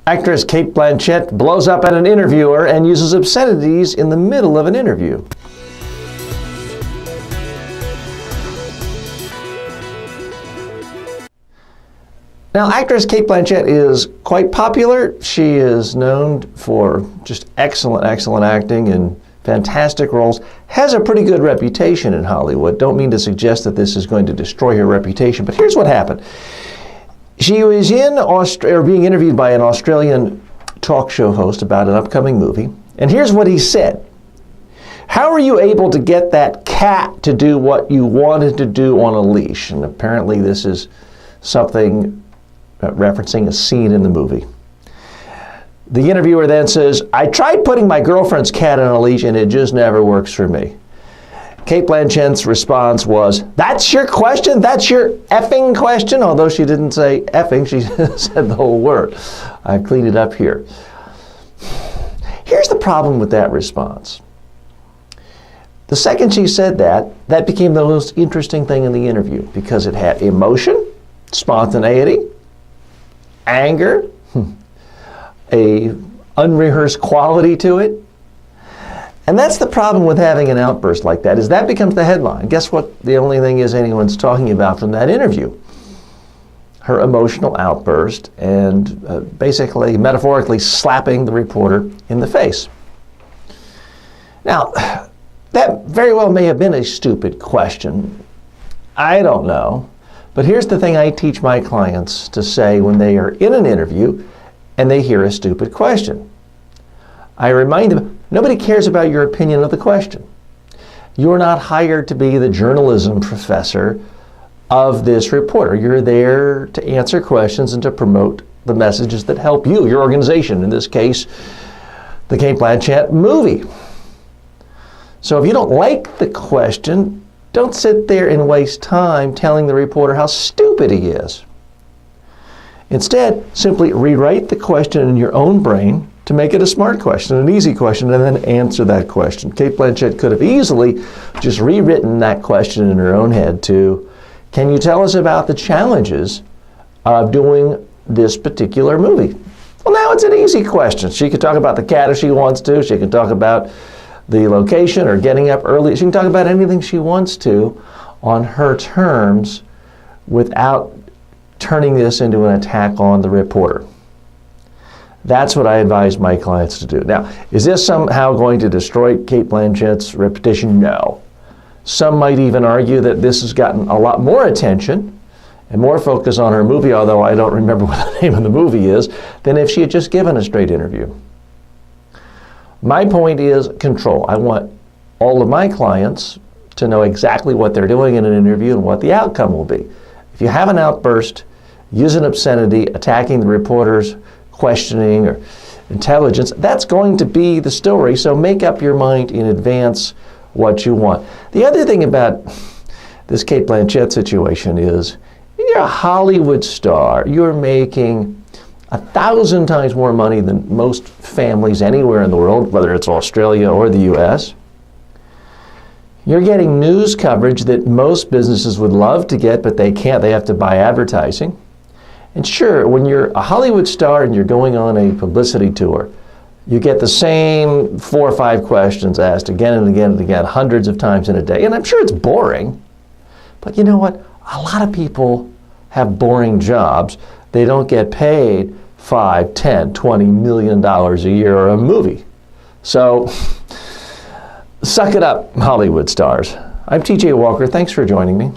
Actress Cate Blanchett blows up at an interviewer and uses obscenities in the middle of an interview. Now, actress Cate Blanchett is quite popular. She is known for just excellent acting and fantastic roles. Has a pretty good reputation in Hollywood. Don't mean to suggest that this is going to destroy her reputation, but here's what happened. She was being interviewed by an Australian talk show host about an upcoming movie, and here's what he said. How are you able to get that cat to do what you wanted to do on a leash? And apparently this is something referencing a scene in the movie. The interviewer then says, I tried putting my girlfriend's cat on a leash and it just never works for me. Cate Blanchett's response was, that's your question? That's your effing question? Although she didn't say effing, she said the whole word. I cleaned it up here. Here's the problem with that response. The second she said that became the most interesting thing in the interview because it had emotion, spontaneity, anger, a unrehearsed quality to it. And that's the problem with having an outburst like that, is that becomes the headline. Guess what the only thing is anyone's talking about from that interview? Her emotional outburst and basically, metaphorically slapping the reporter in the face. Now, that very well may have been a stupid question. I don't know. But here's the thing I teach my clients to say when they are in an interview and they hear a stupid question. I remind them, nobody cares about your opinion of the question. You're not hired to be the journalism professor of this reporter. You're there to answer questions and to promote the messages that help you, your organization, in this case, the Cate Blanchett movie. So if you don't like the question, don't sit there and waste time telling the reporter how stupid he is. Instead, simply rewrite the question in your own brain to make it a smart question, an easy question, and then answer that question. Cate Blanchett could have easily just rewritten that question in her own head to, can you tell us about the challenges of doing this particular movie? Well, now it's an easy question. She could talk about the cat if she wants to. She can talk about the location or getting up early. She can talk about anything she wants to on her terms without turning this into an attack on the reporter. That's what I advise my clients to do. Now, is this somehow going to destroy Cate Blanchett's reputation? No. Some might even argue that this has gotten a lot more attention and more focus on her movie, although I don't remember what the name of the movie is, than if she had just given a straight interview. My point is control. I want all of my clients to know exactly what they're doing in an interview and what the outcome will be. If you have an outburst, use an obscenity, attacking the reporter's questioning or intelligence, that's going to be the story, so make up your mind in advance what you want. The other thing about this Cate Blanchett situation is you're a Hollywood star. You're making 1,000 times more money than most families anywhere in the world, whether it's Australia or the US. You're getting news coverage that most businesses would love to get, but they can't. They have to buy advertising. And sure, when you're a Hollywood star and you're going on a publicity tour, you get the same 4 or 5 questions asked again and again and again, hundreds of times in a day. And I'm sure it's boring. But you know what? A lot of people have boring jobs. They don't get paid $5, $10, $20 million a year or a movie. So suck it up, Hollywood stars. I'm TJ Walker. Thanks for joining me.